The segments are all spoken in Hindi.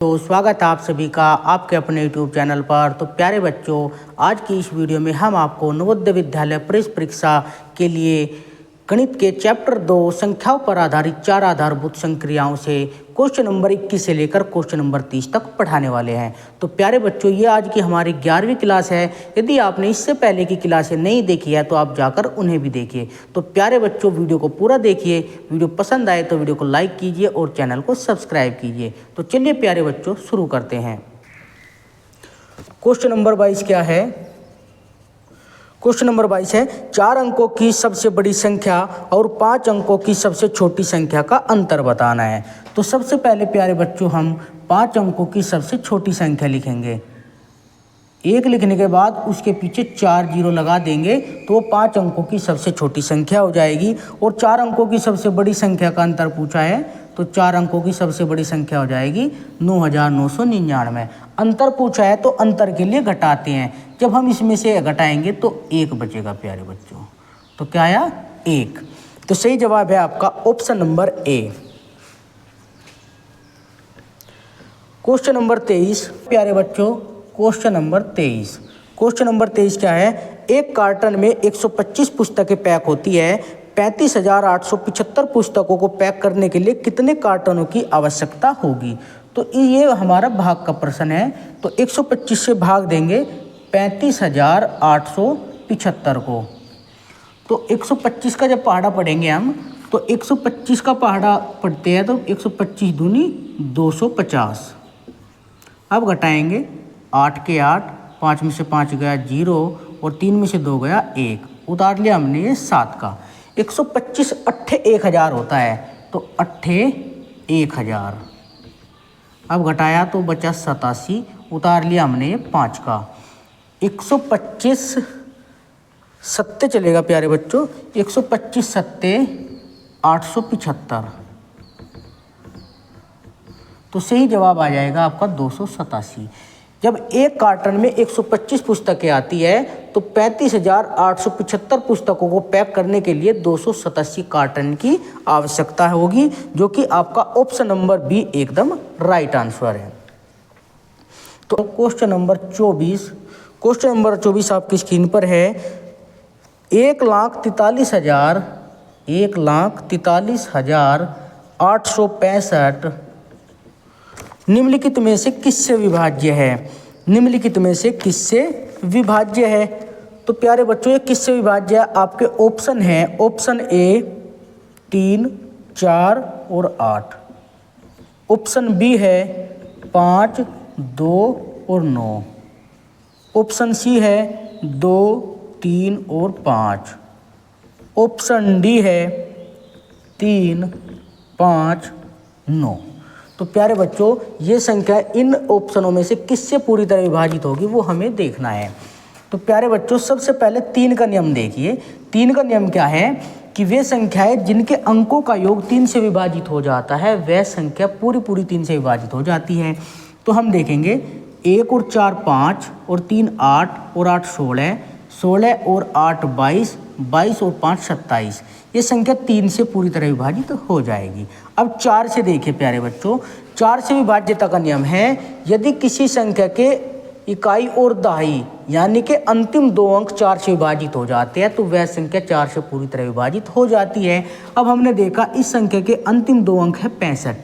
तो स्वागत है आप सभी का आपके अपने YouTube चैनल पर। तो प्यारे बच्चों, आज की इस वीडियो में हम आपको नवोदय विद्यालय प्रवेश परीक्षा के लिए गणित के चैप्टर 2 संख्याओं पर आधारित 4 आधारभूत संक्रियाओं से क्वेश्चन नंबर 21 से लेकर क्वेश्चन नंबर 30 तक पढ़ाने वाले हैं। तो प्यारे बच्चों, ये आज की हमारी 11वीं क्लास है। यदि आपने इससे पहले की क्लासें नहीं देखी है तो आप जाकर उन्हें भी देखिए। तो प्यारे बच्चों, वीडियो को पूरा देखिए। वीडियो पसंद आए तो वीडियो को लाइक कीजिए और चैनल को सब्सक्राइब कीजिए। तो चलिए प्यारे बच्चों, शुरू करते हैं। क्वेश्चन नंबर 22 क्या है? क्वेश्चन नंबर 22 है 4 अंकों की सबसे बड़ी संख्या और 5 अंकों की सबसे छोटी संख्या का अंतर बताना है। तो सबसे पहले प्यारे बच्चों, हम 5 अंकों की सबसे छोटी संख्या लिखेंगे। 1 लिखने के बाद उसके पीछे 4 जीरो लगा देंगे तो वो 5 अंकों की सबसे छोटी संख्या हो जाएगी। और 4 अंकों की सबसे बड़ी संख्या का अंतर पूछा है, तो 4 अंकों की सबसे बड़ी संख्या हो जाएगी 9999। अंतर पूछा है तो अंतर के लिए घटाते हैं। जब हम इसमें से घटाएंगे तो 1 बचेगा प्यारे बच्चों। तो क्या आया? 1। तो सही जवाब है आपका option number A. Question number 23 प्यारे बच्चों, क्वेश्चन नंबर 23। क्वेश्चन नंबर 23 क्या है? एक कार्टन में 125 पुस्तकें पैक होती है। 35,875 पुस्तकों को पैक करने के लिए कितने कार्टनों की आवश्यकता होगी? तो ये हमारा भाग का प्रश्न है। तो 125 से भाग देंगे 35,875 को। तो 125 का जब पहाड़ा पढ़ेंगे हम, तो 125 का पहाड़ा पढ़ते हैं तो 125 दूनी 250। अब घटाएंगे 8 के 8, 5 में से 5 गया 0 और 3 में से 2 गया 1। उतार लिया हमने ये 7 का। 125 अट्ठे 1000 होता है, तो अट्ठे 1000। अब घटाया तो बचा 87, उतार लिया हमने ये 5 का। 125 सत्ते चलेगा प्यारे बच्चों, 125 सत्ते 875। तो सही जवाब आ जाएगा आपका 287। जब एक कार्टन में 125 पुस्तकें आती है तो 35,875 पुस्तकों को पैक करने के लिए 287 कार्टन की आवश्यकता होगी, जो कि आपका ऑप्शन नंबर बी एकदम राइट आंसर है। तो क्वेश्चन नंबर 24। क्वेश्चन नंबर 24 आपकी स्क्रीन पर है। 1,43,865 निम्नलिखित में से किससे विभाज्य है? निम्नलिखित में से किससे विभाज्य है? तो प्यारे बच्चों, ये किससे विभाज्य है? आपके ऑप्शन है। ऑप्शन ए 3, 4 और 8। ऑप्शन बी है 5, 2 और 9। ऑप्शन सी है 2, 3 और 5। ऑप्शन डी है 3, 5, 9। तो प्यारे बच्चों, ये संख्या इन ऑप्शनों में से किससे पूरी तरह विभाजित होगी वो हमें देखना है। तो प्यारे बच्चों, सबसे पहले 3 का नियम देखिए। 3 का नियम क्या है कि वे संख्याएं जिनके अंकों का योग 3 से विभाजित हो जाता है, वह संख्या पूरी 3 से विभाजित हो जाती है। तो हम देखेंगे 1 और 4 5 और 3 8 और 8 16, 16 और 8 22, 22 और 5 27। ये संख्या 3 से पूरी तरह विभाजित हो जाएगी। अब 4 से देखिए प्यारे बच्चों, 4 से विभाज्यता का नियम है, यदि किसी संख्या के इकाई और दहाई यानी कि अंतिम 2 अंक 4 से विभाजित हो जाते हैं तो वह संख्या 4 से पूरी तरह विभाजित हो जाती है। अब हमने देखा इस संख्या के अंतिम 2 अंक है 65।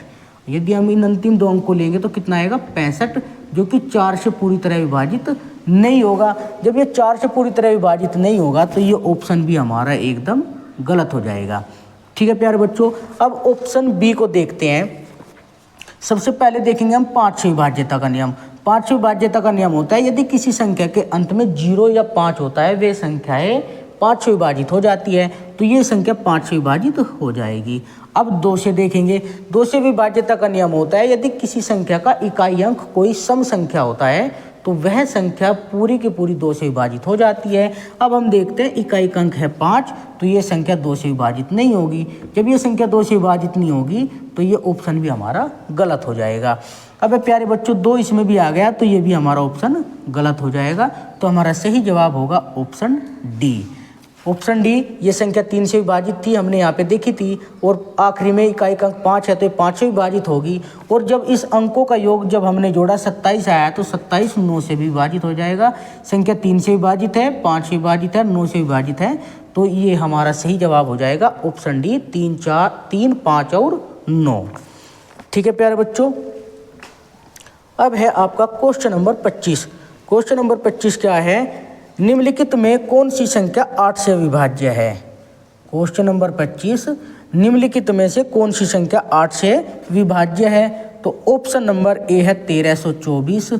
यदि हम इन अंतिम 2 अंक को लेंगे तो कितना आएगा? 65, जो कि 4 से पूरी तरह विभाजित नहीं होगा। जब ये 4 से पूरी तरह विभाजित नहीं होगा तो ये ऑप्शन भी हमारा एकदम गलत हो जाएगा। ठीक है प्यारे बच्चों, अब ऑप्शन बी को देखते हैं। सबसे पहले देखेंगे हम 5 से विभाज्यता का नियम। 5 से विभाज्यता का नियम होता है, यदि किसी संख्या के अंत में 0 या 5 होता है, वे संख्याएं 5 से विभाजित हो जाती है, तो ये संख्या 5 से विभाजित हो जाएगी। अब 2 से देखेंगे। 2 से विभाज्यता का नियम होता है, यदि किसी संख्या का इकाई अंक कोई सम संख्या होता है तो वह संख्या पूरी की पूरी 2 से विभाजित हो जाती है। अब हम देखते हैं इकाई अंक है 5, तो ये संख्या 2 से विभाजित नहीं होगी। जब ये संख्या 2 से विभाजित नहीं होगी तो ये ऑप्शन भी हमारा गलत हो जाएगा। अब प्यारे बच्चों, 2 इसमें भी आ गया तो ये भी हमारा ऑप्शन गलत हो जाएगा। तो हमारा सही जवाब होगा ऑप्शन डी। ऑप्शन डी ये संख्या 3 से विभाजित थी, हमने यहाँ पे देखी थी, और आखिरी में इकाई का अंक 5 है तो ये 5 से विभाजित होगी। और जब इस अंकों का योग जब हमने जोड़ा 27 आया तो 27 9 से भी विभाजित हो जाएगा। संख्या 3 से विभाजित है, 5 से विभाजित है, 9 से विभाजित है, तो ये हमारा सही जवाब हो जाएगा ऑप्शन डी 3, 5 और 9। ठीक है प्यारे बच्चों, अब है आपका क्वेश्चन नंबर 25। क्वेश्चन नंबर 25 क्या है, निम्नलिखित में कौन सी संख्या 8 से विभाज्य है। क्वेश्चन नंबर 25, निम्नलिखित में से कौन सी संख्या 8 से विभाज्य है। तो ऑप्शन नंबर ए है 1324,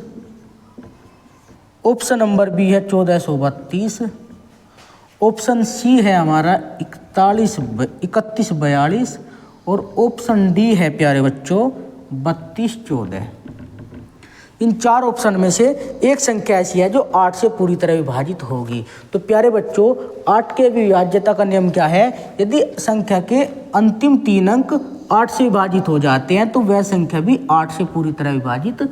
ऑप्शन नंबर बी है 1432, ऑप्शन सी है हमारा 3142 और ऑप्शन डी है प्यारे बच्चों 3214। इन 4 ऑप्शन में से एक संख्या ऐसी है जो 8 से पूरी तरह विभाजित होगी। तो प्यारे बच्चों 8 के विभाज्यता का नियम क्या है, यदि संख्या के अंतिम 3 अंक 8 से विभाजित हो जाते हैं तो वह संख्या भी 8 से पूरी तरह विभाजित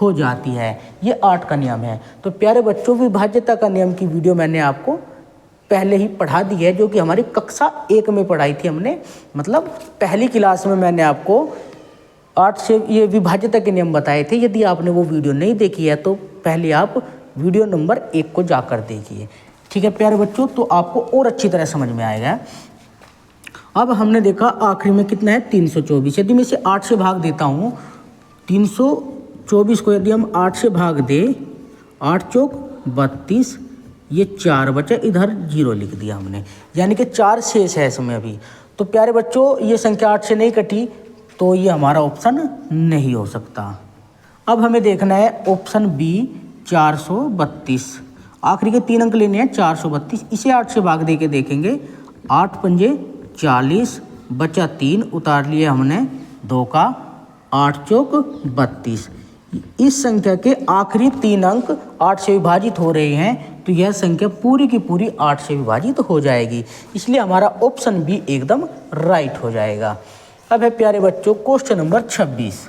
हो जाती है। ये 8 का नियम है। तो प्यारे बच्चों विभाज्यता का नियम की वीडियो मैंने आपको पहले ही पढ़ा दी है, जो कि हमारी कक्षा 1 में पढ़ाई थी हमने, मतलब पहली क्लास में मैंने आपको 8 से ये विभाज्यता के नियम बताए थे। यदि आपने वो वीडियो नहीं देखी है तो पहले आप वीडियो नंबर 1 को जाकर देखिए। ठीक है प्यारे बच्चों, तो आपको और अच्छी तरह समझ में आएगा। अब हमने देखा आखिरी में कितना है 324। यदि मैं इसे 8 से भाग देता हूँ, 324 को यदि हम 8 से भाग दें, 8 चौक 32, ये 4 बचे, इधर 0 लिख दिया हमने, यानी कि 4 शेष है इसमें अभी। तो प्यारे बच्चों ये संख्या 8 से नहीं कटी, तो ये हमारा ऑप्शन नहीं हो सकता। अब हमें देखना है ऑप्शन बी 432। आखिरी के 3 अंक लेने हैं 432, इसे 8 से भाग दे के देखेंगे, 8 पंजे 40, बचा 3, उतार लिया हमने 2 का, 8 चौक 32। इस संख्या के आखिरी 3 अंक 8 से विभाजित हो रहे हैं, तो यह संख्या पूरी की पूरी 8 से विभाजित हो जाएगी, इसलिए हमारा ऑप्शन बी एकदम राइट हो जाएगा। अब है प्यारे बच्चों क्वेश्चन नंबर 26।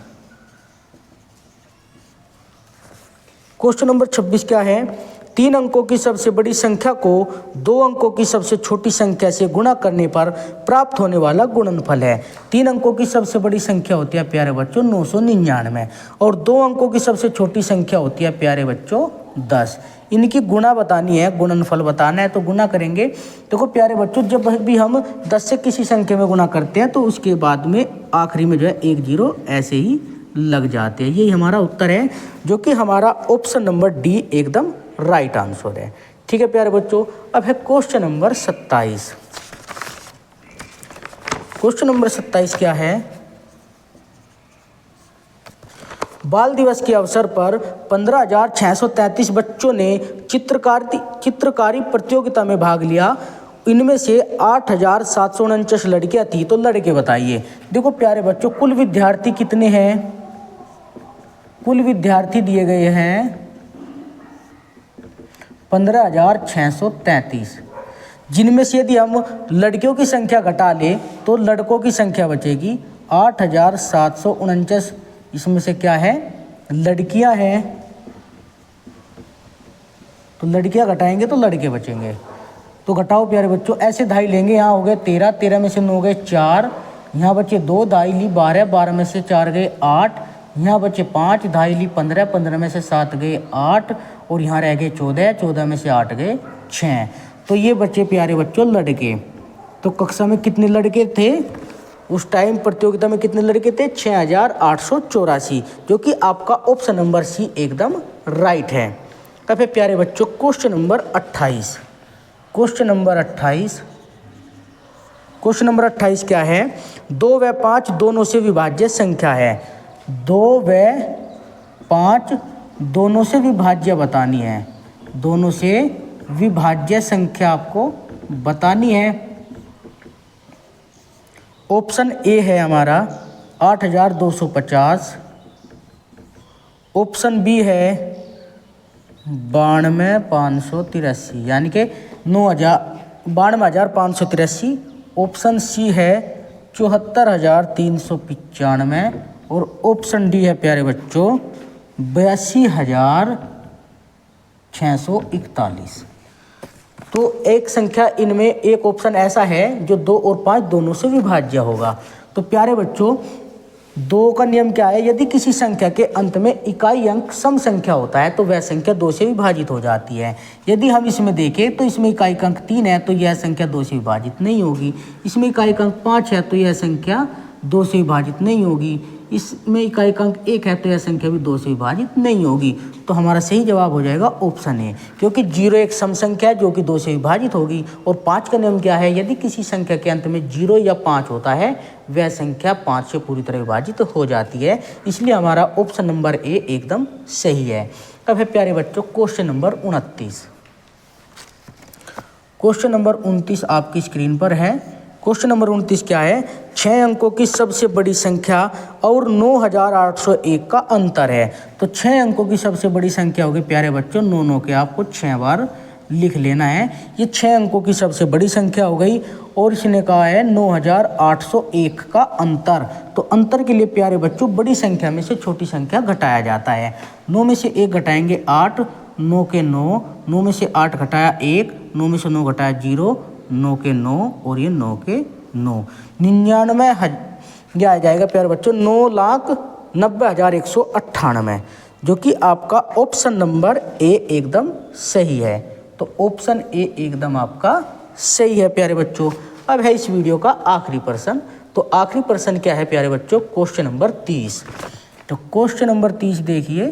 क्वेश्चन नंबर 26 क्या है, 3 अंकों की सबसे बड़ी संख्या को 2 अंकों की सबसे छोटी संख्या से गुणा करने पर प्राप्त होने वाला गुणनफल है। 3 अंकों की सबसे बड़ी संख्या होती है प्यारे बच्चों 999 और 2 अंकों की सबसे छोटी संख्या होती है प्यारे बच्चों 10। इनकी गुणा बतानी है, गुणनफल बताना है, तो गुणा करेंगे। देखो प्यारे बच्चों जब भी हम 10 से किसी संख्या में गुणा करते हैं तो उसके बाद में आखिरी में जो है 1 0 ऐसे ही लग जाते हैं। यही हमारा उत्तर है, जो कि हमारा ऑप्शन नंबर डी एकदम राइट आंसर है। ठीक है प्यारे बच्चों, अब है क्वेश्चन नंबर 27। क्वेश्चन नंबर 27 क्या है, बाल दिवस के अवसर पर 15,633 बच्चों ने चित्रकारी प्रतियोगिता में भाग लिया। इनमें से 8,749 लड़कियां थी, तो लड़के बताइए। देखो प्यारे बच्चों कुल विद्यार्थी कितने हैं, कुल विद्यार्थी दिए गए हैं 15,633, जिनमें से यदि हम लड़कियों की संख्या घटा लें तो लड़कों की संख्या बचेगी 8,749। इसमें से क्या है लड़कियां हैं, तो लड़कियां घटाएंगे तो लड़के बचेंगे। तो घटाओ प्यारे बच्चों, ऐसे ढाई लेंगे, यहाँ हो गए 13, 13 में से 9 गए 4, यहाँ बचे 2, ढाई ली 12, 12 में से 4 गए 8, यहाँ बचे 5, ढाई ली 15, 15 में से 7 गए 8 और यहाँ रह गए 14, 14 में से 8 गए 6। तो ये बच्चे प्यारे बच्चों लड़के। तो कक्षा में कितने लड़के थे उस टाइम, प्रतियोगिता में कितने लड़के थे 6,884, जो कि आपका ऑप्शन नंबर सी एकदम राइट है। तब है प्यारे बच्चों question number 28। Question number 28, question number 28 क्या है, 2 व 5 दोनों से विभाज्य संख्या है। 2 व 5 दोनों से विभाज्य बतानी है, दोनों से विभाज्य संख्या आपको बतानी है। ऑप्शन ए है हमारा 8,250, ऑप्शन बी है 92,583 यानी कि 92,583, ऑप्शन सी है 74,395 और ऑप्शन डी है प्यारे बच्चों 82,641। तो एक संख्या इनमें एक ऑप्शन ऐसा है जो 2 और 5 दोनों से विभाज्य होगा। तो प्यारे बच्चों 2 का नियम क्या है, यदि किसी संख्या के अंत में इकाई अंक सम संख्या होता है तो वह संख्या 2 से विभाजित हो जाती है। यदि हम इसमें देखें तो इसमें इकाई अंक 3 है तो यह संख्या 2 से विभाजित नहीं होगी। इसमें इकाई अंक 5 है तो यह संख्या 2 से विभाजित नहीं होगी। इसमें इकाई अंक 1 है तो यह संख्या भी 2 से विभाजित नहीं होगी। तो हमारा सही जवाब हो जाएगा ऑप्शन ए, क्योंकि 0 एक सम संख्या है जो कि 2 से विभाजित होगी। और 5 का नियम क्या है, यदि किसी संख्या के अंत में 0 या 5 होता है वह संख्या 5 से पूरी तरह विभाजित हो जाती है। इसलिए हमारा ऑप्शन नंबर ए एकदम सही है। अब है प्यारे बच्चों क्वेश्चन नंबर 29। क्वेश्चन नंबर 29 आपकी स्क्रीन पर है। क्वेश्चन नंबर 29 क्या है, 6 अंकों की सबसे बड़ी संख्या और 9801 का अंतर है। तो 6 अंकों की सबसे बड़ी संख्या होगी प्यारे बच्चों 9 के, आपको 6 बार लिख लेना है। ये 6 अंकों की सबसे बड़ी संख्या हो गई और इसने कहा है 9801 का अंतर। तो अंतर के लिए प्यारे बच्चों बड़ी संख्या में से छोटी संख्या घटाया जाता है। 9 में से 1 घटाएंगे 8, 9 के 9, 9 में से 8 घटाया 1, 9 में से 9 घटाया 0, 9 के 9 और ये 9 के 9, 99 यह आ जाएगा प्यारे बच्चों 9,90,198, जो कि आपका ऑप्शन नंबर ए एकदम सही है। तो ऑप्शन ए एकदम आपका सही है प्यारे बच्चों। अब है इस वीडियो का आखिरी प्रश्न। तो आखिरी प्रश्न क्या है प्यारे बच्चों, क्वेश्चन नंबर 30। तो क्वेश्चन नंबर 30 देखिए,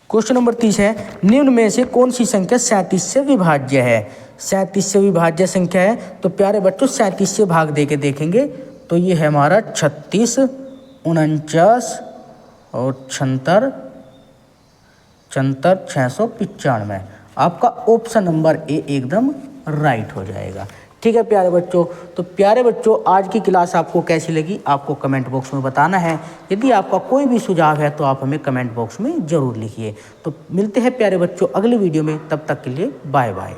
क्वेश्चन नंबर 30 है, निम्न में से कौन सी संख्या 37 से विभाज्य है। 37 से विभाज्य संख्या है। तो प्यारे बच्चों 37 से भाग दे के देखेंगे तो ये है हमारा 36, 49 और 76, 695। आपका ऑप्शन नंबर ए एकदम राइट हो जाएगा। ठीक है प्यारे बच्चों। तो प्यारे बच्चों आज की क्लास आपको कैसी लगी आपको कमेंट बॉक्स में बताना है। यदि आपका कोई भी सुझाव है तो आप हमें कमेंट बॉक्स में ज़रूर लिखिए। तो मिलते हैं प्यारे बच्चों अगले वीडियो में, तब तक के लिए बाय बाय।